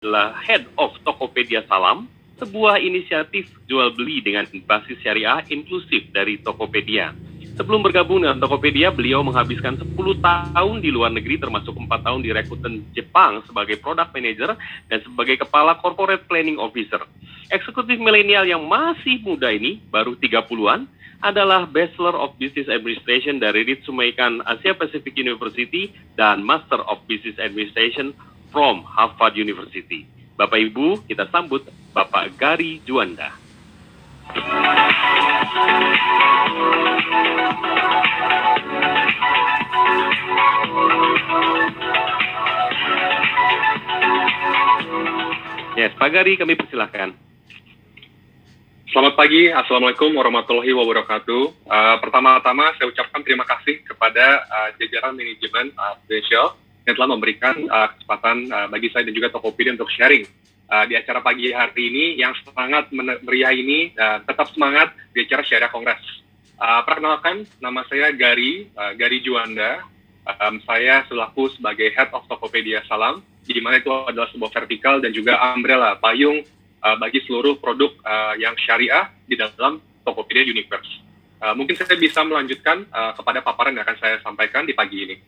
adalah Head of Tokopedia Salam, sebuah inisiatif jual beli dengan basis syariah inklusif dari Tokopedia. Sebelum bergabung dengan Tokopedia, beliau menghabiskan 10 tahun di luar negeri, termasuk 4 tahun di Rakuten Jepang sebagai Product Manager dan sebagai Kepala Corporate Planning Officer. Eksekutif milenial yang masih muda ini, baru 30-an, adalah Bachelor of Business Administration dari Ritsumeikan Asia Pacific University dan Master of Business Administration from Harvard University. Bapak Ibu, kita sambut Bapak Gary Juanda. Yes, Pak Gary, kami persilahkan. Selamat pagi, Assalamualaikum warahmatullahi wabarakatuh. Pertama-tama saya ucapkan terima kasih kepada jajaran manajemen Prudential yang telah memberikan kesempatan bagi saya dan juga Tokopedia untuk sharing di acara pagi hari ini yang sangat meriah ini. Tetap semangat di acara Syariah Kongres. Perkenalkan, nama saya Gary Juanda. Saya selaku sebagai Head of Tokopedia Salam, di mana itu adalah sebuah vertikal dan juga umbrella, payung bagi seluruh produk yang syariah di dalam Tokopedia Universe. Mungkin saya bisa melanjutkan kepada paparan yang akan saya sampaikan di pagi ini.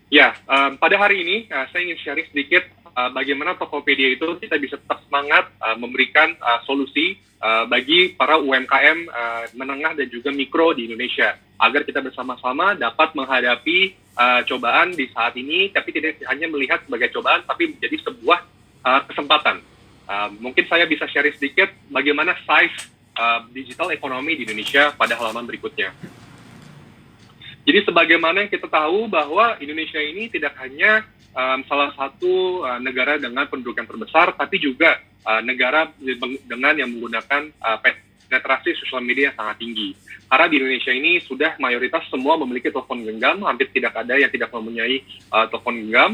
Ya, pada hari ini saya ingin sharing sedikit bagaimana Tokopedia itu kita bisa tetap semangat memberikan solusi bagi para UMKM menengah dan juga mikro di Indonesia, agar kita bersama-sama dapat menghadapi cobaan di saat ini, tapi tidak hanya melihat sebagai cobaan, tapi menjadi sebuah kesempatan. Mungkin saya bisa share sedikit bagaimana size digital ekonomi di Indonesia pada halaman berikutnya. Jadi sebagaimana yang kita tahu bahwa Indonesia ini tidak hanya salah satu negara dengan penduduk yang terbesar, tapi juga negara dengan yang menggunakan penetrasi sosial media yang sangat tinggi. Karena di Indonesia ini sudah mayoritas semua memiliki telepon genggam, hampir tidak ada yang tidak mempunyai telepon genggam,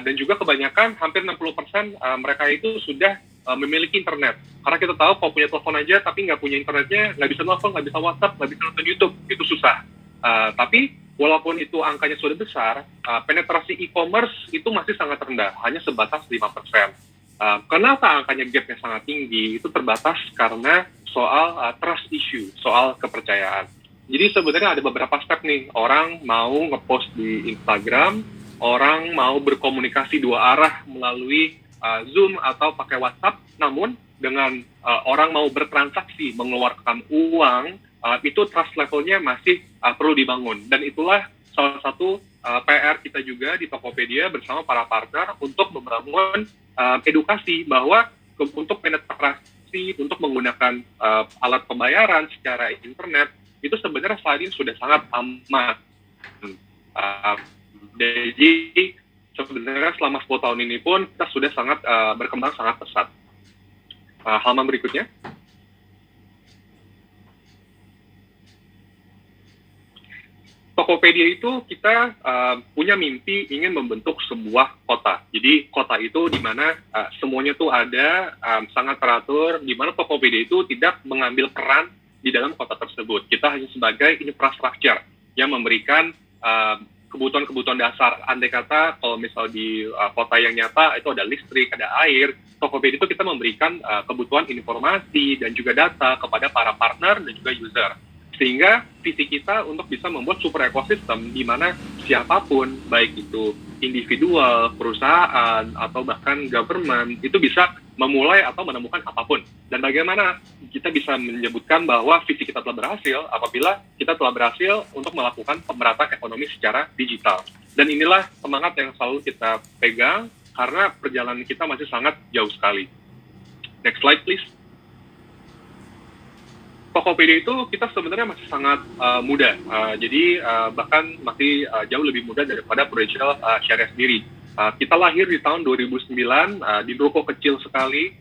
dan juga kebanyakan hampir 60% mereka itu sudah memiliki internet. Karena kita tahu kalau punya telepon aja tapi nggak punya internetnya, nggak bisa telepon, nggak bisa WhatsApp, nggak bisa nonton YouTube, itu susah. Tapi walaupun itu angkanya sudah besar, penetrasi e-commerce itu masih sangat rendah, hanya sebatas 5%. Kenapa angkanya gapnya sangat tinggi? Itu terbatas karena soal trust issue, soal kepercayaan. Jadi sebenarnya ada beberapa step nih. Orang mau ngepost di Instagram, orang mau berkomunikasi dua arah melalui Zoom atau pakai WhatsApp, namun dengan orang mau bertransaksi, mengeluarkan uang, itu trust levelnya masih perlu dibangun. Dan itulah salah satu PR kita juga di Tokopedia bersama para partner untuk membangun edukasi bahwa untuk penetrasi, untuk menggunakan alat pembayaran secara internet, itu sebenarnya saat ini sudah sangat aman. Jadi sebenarnya selama 10 tahun ini pun kita sudah sangat berkembang sangat pesat. Halaman berikutnya. Tokopedia itu kita punya mimpi ingin membentuk sebuah kota. Jadi kota itu di mana semuanya tuh ada, sangat teratur, di mana Tokopedia itu tidak mengambil peran di dalam kota tersebut. Kita hanya sebagai infrastruktur yang memberikan kebutuhan-kebutuhan dasar. Andai kata kalau misal di kota yang nyata itu ada listrik, ada air, Tokopedia itu kita memberikan kebutuhan informasi dan juga data kepada para partner dan juga user. Sehingga visi kita untuk bisa membuat super ekosistem di mana siapapun, baik itu individual, perusahaan, atau bahkan government, itu bisa memulai atau menemukan apapun. Dan bagaimana kita bisa menyebutkan bahwa visi kita telah berhasil apabila kita telah berhasil untuk melakukan pemerataan ekonomi secara digital. Dan inilah semangat yang selalu kita pegang karena perjalanan kita masih sangat jauh sekali. Next slide, please. Tokopedia itu kita sebenarnya masih sangat muda, jadi bahkan masih jauh lebih muda daripada Prudential Syariah sendiri. Kita lahir di tahun 2009 di ruko kecil sekali,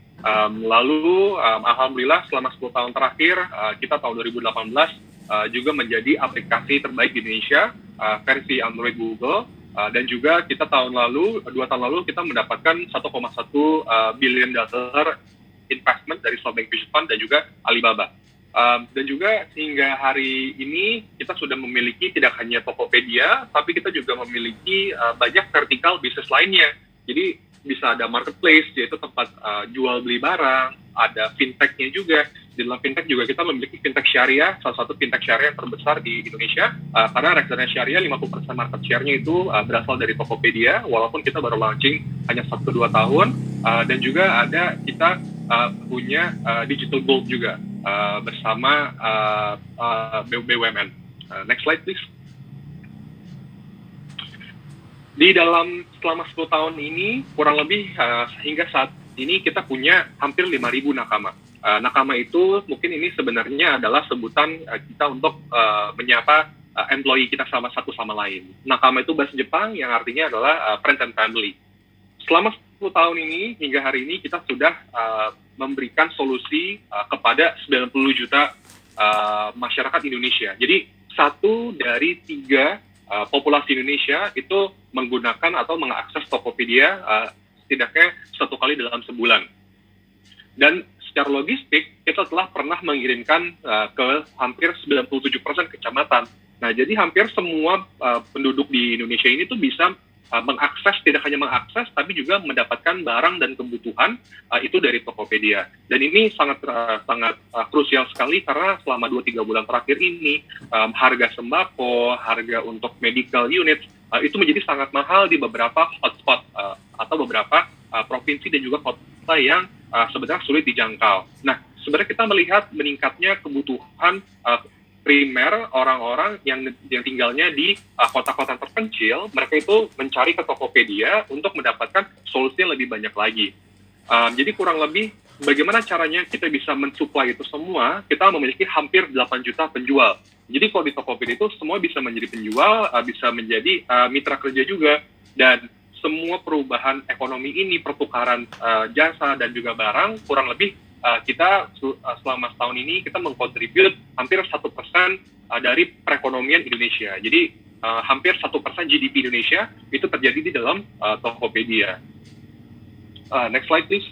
lalu alhamdulillah selama 10 tahun terakhir kita tahun 2018 juga menjadi aplikasi terbaik di Indonesia versi Android Google, dan juga kita 2 tahun lalu kita mendapatkan 1,1 billion dollar investment dari SoftBank Vision Fund dan juga Alibaba. Dan juga hingga hari ini kita sudah memiliki tidak hanya Tokopedia, tapi kita juga memiliki banyak vertikal bisnis lainnya. Jadi bisa ada marketplace, yaitu tempat jual beli barang, ada fintech-nya juga. Di dalam fintech juga kita memiliki fintech syariah, salah satu fintech syariah yang terbesar di Indonesia, karena reksadana syariah 50% market share-nya itu berasal dari Tokopedia, walaupun kita baru launching hanya 1-2 tahun, dan juga ada kita punya digital gold juga bersama BUMN. Next slide please. Di dalam selama 10 tahun ini, kurang lebih hingga saat ini kita punya hampir 5.000 nakama. Nakama itu mungkin ini sebenarnya adalah sebutan kita untuk menyapa employee kita satu sama lain. Nakama itu bahasa Jepang yang artinya adalah friends and family. Selama 10 tahun ini, hingga hari ini kita sudah memberikan solusi kepada 90 juta masyarakat Indonesia. Jadi 1 dari 3 populasi Indonesia itu menggunakan atau mengakses Tokopedia setidaknya 1 kali dalam sebulan. Dan secara logistik, kita telah pernah mengirimkan ke hampir 97% kecamatan. Nah, jadi hampir semua penduduk di Indonesia ini tuh bisa mengakses, tidak hanya mengakses, tapi juga mendapatkan barang dan kebutuhan itu dari Tokopedia. Dan ini sangat krusial sekali karena selama 2-3 bulan terakhir ini, harga sembako, harga untuk medical units, itu menjadi sangat mahal di beberapa hotspot atau beberapa provinsi dan juga kota yang sebenarnya sulit dijangkau. Nah, sebenarnya kita melihat meningkatnya kebutuhan primer orang-orang yang tinggalnya di kota-kota terpencil, mereka itu mencari ke Tokopedia untuk mendapatkan solusi yang lebih banyak lagi. Jadi kurang lebih bagaimana caranya kita bisa mensuplai itu semua, kita memiliki hampir 8 juta penjual. Jadi kalau di Tokopedia itu semua bisa menjadi penjual, bisa menjadi mitra kerja juga, dan semua perubahan ekonomi ini, pertukaran jasa dan juga barang, kurang lebih kita selama setahun ini kita mengkontribut hampir 1% dari perekonomian Indonesia. Jadi hampir 1% GDP Indonesia itu terjadi di dalam Tokopedia. Next slide please.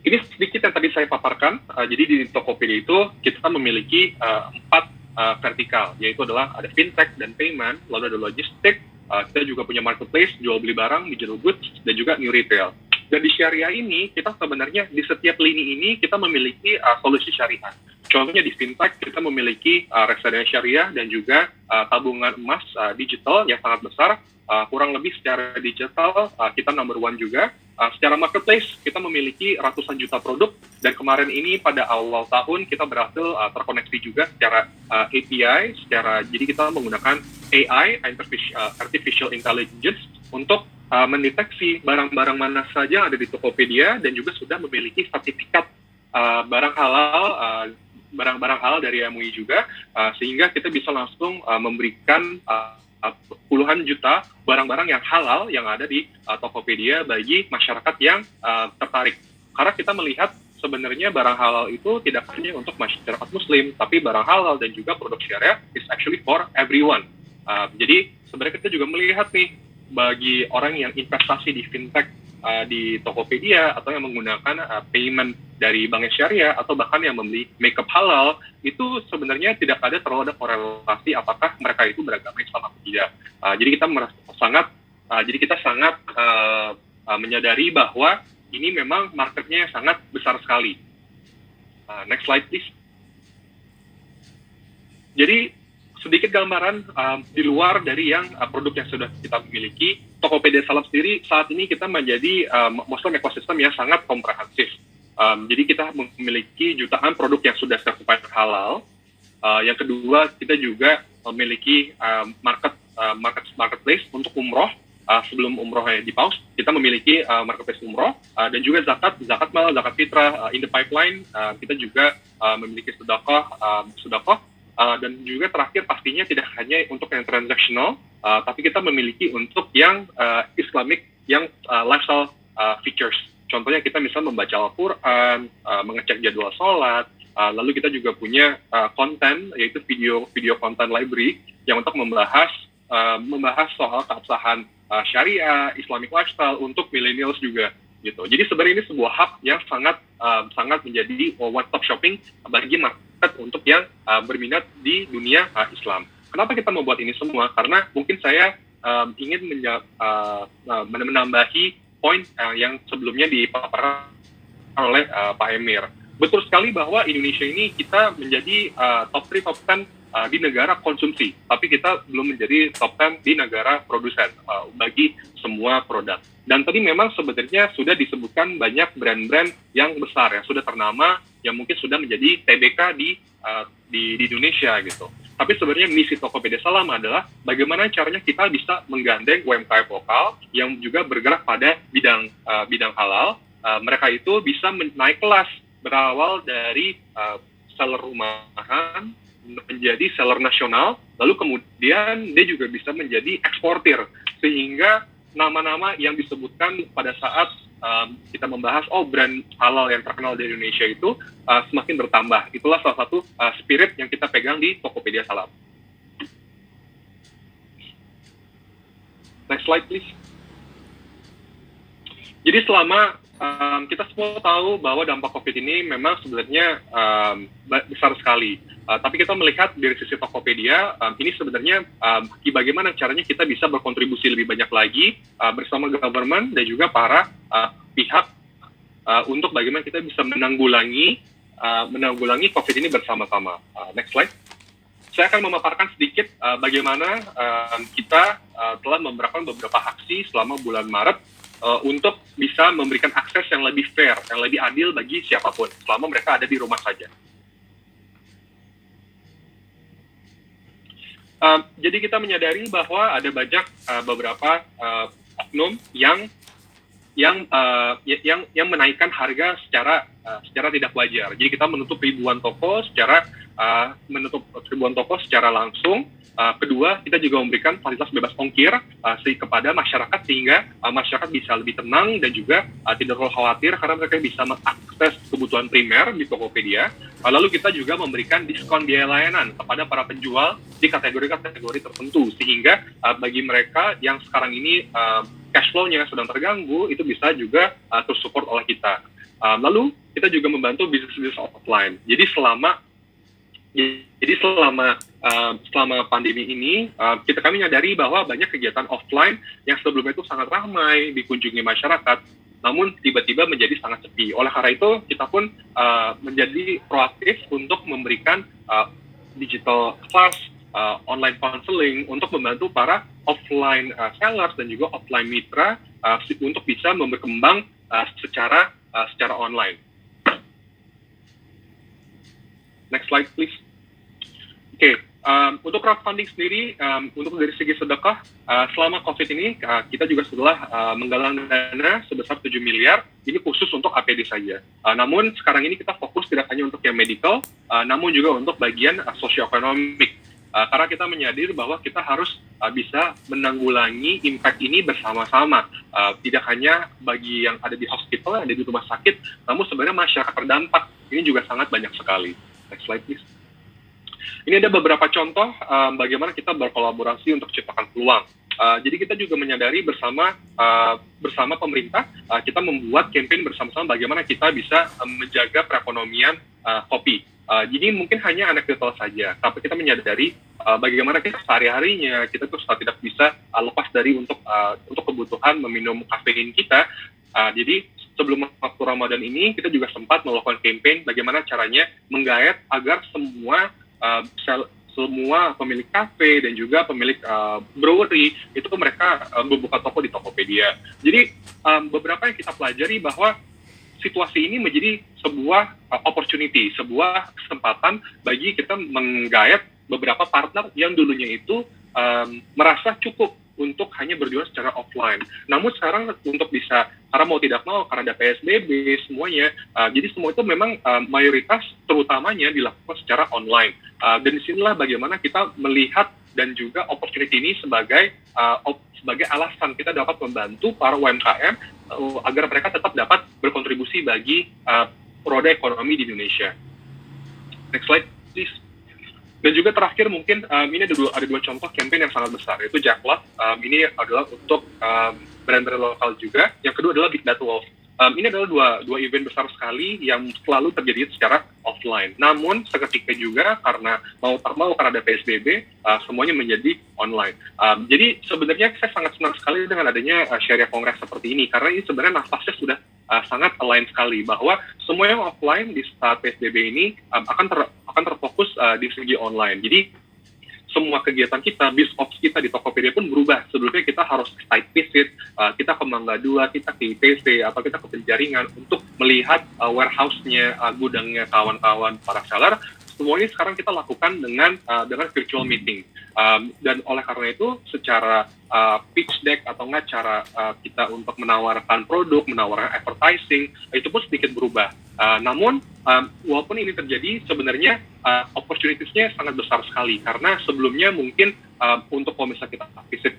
Ini sedikit yang tadi saya paparkan. Jadi di Tokopedia itu kita memiliki 4 vertikal, yaitu adalah ada fintech dan payment, lalu ada logistik, kita juga punya marketplace, jual beli barang, digital goods, dan juga new retail. Dan di syariah ini, kita sebenarnya di setiap lini ini kita memiliki solusi syariah. Contohnya di fintech, kita memiliki reksadana syariah dan juga tabungan emas digital yang sangat besar. Kurang lebih secara digital, kita number 1 juga. Secara marketplace, kita memiliki ratusan juta produk. Dan kemarin ini pada awal tahun, kita berhasil terkoneksi juga secara API. Jadi kita menggunakan AI, Artificial Intelligence, untuk mendeteksi barang-barang mana saja yang ada di Tokopedia dan juga sudah memiliki sertifikat barang-barang halal dari MUI juga, sehingga kita bisa langsung memberikan puluhan juta barang-barang yang halal yang ada di Tokopedia bagi masyarakat yang tertarik. Karena kita melihat sebenarnya barang halal itu tidak hanya untuk masyarakat Muslim, tapi barang halal dan juga produk syariah is actually for everyone. Jadi sebenarnya kita juga melihat nih, bagi orang yang investasi di fintech di Tokopedia atau yang menggunakan payment dari bank syariah atau bahkan yang membeli makeup halal, itu sebenarnya tidak ada terlalu ada korelasi apakah mereka itu beragama Islam atau tidak. Jadi kita sangat menyadari bahwa ini memang marketnya sangat besar sekali. Next slide please. Jadi sedikit gambaran di luar dari yang produk yang sudah kita miliki, Tokopedia Salam sendiri saat ini kita menjadi Muslim ekosistem yang sangat komprehensif. Jadi kita memiliki jutaan produk yang sudah certified halal. Yang kedua, kita juga memiliki marketplace untuk umroh. Sebelum umrohnya di pause, kita memiliki marketplace umroh dan juga zakat mal, zakat fitrah in the pipeline. Kita juga memiliki sedekah. Dan juga terakhir pastinya tidak hanya untuk yang transactional, tapi kita memiliki untuk yang Islamic, yang lifestyle features. Contohnya kita bisa membaca Al-Quran, mengecek jadwal sholat, lalu kita juga punya konten, yaitu video content library yang untuk membahas soal keabsahan syariah, Islamic lifestyle untuk millennials juga. gitu. Jadi sebenarnya ini sebuah hub yang sangat menjadi one-stop shopping bagi market untuk yang berminat di dunia Islam. Kenapa kita membuat ini semua? Karena mungkin saya ingin menambahi poin yang sebelumnya dipaparkan oleh Pak Emir. Betul sekali bahwa Indonesia ini kita menjadi top 3, top 10 di negara konsumsi, tapi kita belum menjadi top 10 di negara produsen bagi semua produk. Dan tadi memang sebenarnya sudah disebutkan banyak brand-brand yang besar, yang sudah ternama, yang mungkin sudah menjadi TBK di Indonesia gitu. Tapi sebenarnya misi Tokopedia Salam adalah bagaimana caranya kita bisa menggandeng UMKM lokal yang juga bergerak pada bidang halal. Mereka itu bisa naik kelas, berawal dari seller rumahan menjadi seller nasional, lalu kemudian dia juga bisa menjadi eksportir, sehingga nama-nama yang disebutkan pada saat kita membahas brand halal yang terkenal di Indonesia itu semakin bertambah. Itulah salah satu spirit yang kita pegang di Tokopedia Salam. Next slide please. Jadi selama kita semua tahu bahwa dampak COVID ini memang sebenarnya besar sekali. Tapi kita melihat dari sisi Tokopedia, ini sebenarnya bagaimana caranya kita bisa berkontribusi lebih banyak lagi bersama government dan juga para pihak untuk bagaimana kita bisa menanggulangi COVID ini bersama-sama. Next slide. Saya akan memaparkan sedikit bagaimana kita telah memberikan beberapa aksi selama bulan Maret untuk bisa memberikan akses yang lebih fair, yang lebih adil bagi siapapun, selama mereka ada di rumah saja. Jadi kita menyadari bahwa ada banyak beberapa oknum yang menaikkan harga secara tidak wajar. Jadi kita menutup ribuan toko secara langsung. Kedua, kita juga memberikan fasilitas bebas ongkir kepada masyarakat sehingga masyarakat bisa lebih tenang dan juga tidak terlalu khawatir karena mereka bisa mengakses kebutuhan primer di Tokopedia. Lalu kita juga memberikan diskon biaya layanan kepada para penjual di kategori-kategori tertentu sehingga bagi mereka yang sekarang ini cash flow-nya sedang terganggu itu bisa juga tersupport oleh kita. Lalu kita juga membantu bisnis-bisnis offline. Jadi selama pandemi ini, kami menyadari bahwa banyak kegiatan offline yang sebelumnya itu sangat ramai dikunjungi masyarakat, namun tiba-tiba menjadi sangat sepi. Oleh karena itu, kita pun menjadi proaktif untuk memberikan digital class, online counseling untuk membantu para offline sellers dan juga offline mitra untuk bisa berkembang secara online. Next slide, please. Oke, untuk crowdfunding sendiri, untuk dari segi sedekah, selama COVID ini, kita juga sudah menggalang dana sebesar 7 miliar, ini khusus untuk APD saja. Namun sekarang ini kita fokus tidak hanya untuk yang medical, namun juga untuk bagian sosioekonomik. Karena kita menyadari bahwa kita harus bisa menanggulangi impact ini bersama-sama. Tidak hanya bagi yang ada di hospital, yang ada di rumah sakit, namun sebenarnya masyarakat terdampak. Ini juga sangat banyak sekali. Next slide, please. Ini ada beberapa contoh bagaimana kita berkolaborasi untuk ciptakan peluang. Jadi kita juga menyadari bersama pemerintah, kita membuat campaign bersama-sama bagaimana kita bisa menjaga perekonomian kopi. Jadi mungkin hanya anekdotal saja, tapi kita menyadari bagaimana kita sehari-harinya kita tuh tidak bisa lepas dari untuk kebutuhan meminum kafein kita. Jadi sebelum waktu Ramadan ini kita juga sempat melakukan campaign bagaimana caranya menggayat agar semua pemilik kafe dan juga pemilik brewery itu mereka membuka toko di Tokopedia. Jadi beberapa yang kita pelajari bahwa situasi ini menjadi sebuah opportunity, sebuah kesempatan bagi kita menggayat beberapa partner yang dulunya itu merasa cukup untuk hanya berjualan secara offline. Namun sekarang untuk bisa, karena mau tidak mau, karena ada PSBB semuanya, jadi semua itu memang mayoritas terutamanya dilakukan secara online. Dan disinilah bagaimana kita melihat dan juga opportunity ini sebagai alasan kita dapat membantu para UMKM agar mereka tetap dapat berkontribusi bagi roda ekonomi di Indonesia. Next slide, please. Dan juga terakhir mungkin ini ada dua contoh campaign yang sangat besar, yaitu Jackpot. Ini adalah untuk brand-brand lokal juga. Yang kedua adalah Big Data Wolf. ini adalah dua event besar sekali yang selalu terjadi secara offline. Namun seketika juga karena mau tak mau karena ada PSBB, semuanya menjadi online. Jadi sebenarnya saya sangat senang sekali dengan adanya Syariah Kongres seperti ini, karena ini sebenarnya nafasnya sudah sangat align sekali bahwa semua yang offline di saat PSBB ini akan terfokus di segi online. Jadi semua kegiatan kita, biz ops kita di Tokopedia pun berubah. Sebelumnya kita harus site visit, kita ke Mangga 2, kita ke ITC, atau kita ke penjaringan untuk melihat warehouse-nya, gudangnya kawan-kawan para seller. Semua ini sekarang kita lakukan dengan virtual meeting. Dan oleh karena itu, secara pitch deck atau nggak cara kita untuk menawarkan produk, menawarkan advertising, itu pun sedikit berubah. Namun, walaupun ini terjadi, sebenarnya opportunities-nya sangat besar sekali. Karena sebelumnya mungkin untuk kalau misalnya kita visit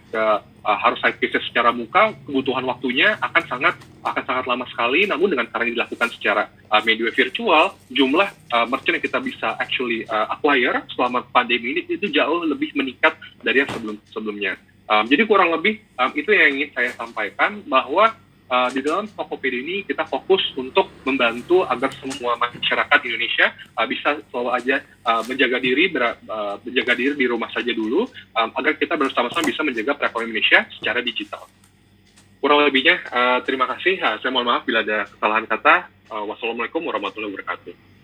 harus site visit secara muka, kebutuhan waktunya akan sangat lama sekali. Namun dengan cara dilakukan secara media virtual, jumlah merchant yang kita bisa actually acquire selama pandemi ini itu jauh lebih meningkat dari yang sebelumnya. Jadi kurang lebih itu yang ingin saya sampaikan, bahwa di dalam Tokopedia ini kita fokus untuk membantu agar semua masyarakat Indonesia bisa selalu aja menjaga diri di rumah saja dulu, agar kita bersama-sama bisa menjaga perekonomian Indonesia secara digital. Kurang lebihnya terima kasih. Saya mohon maaf bila ada kesalahan kata. Wassalamualaikum warahmatullahi wabarakatuh.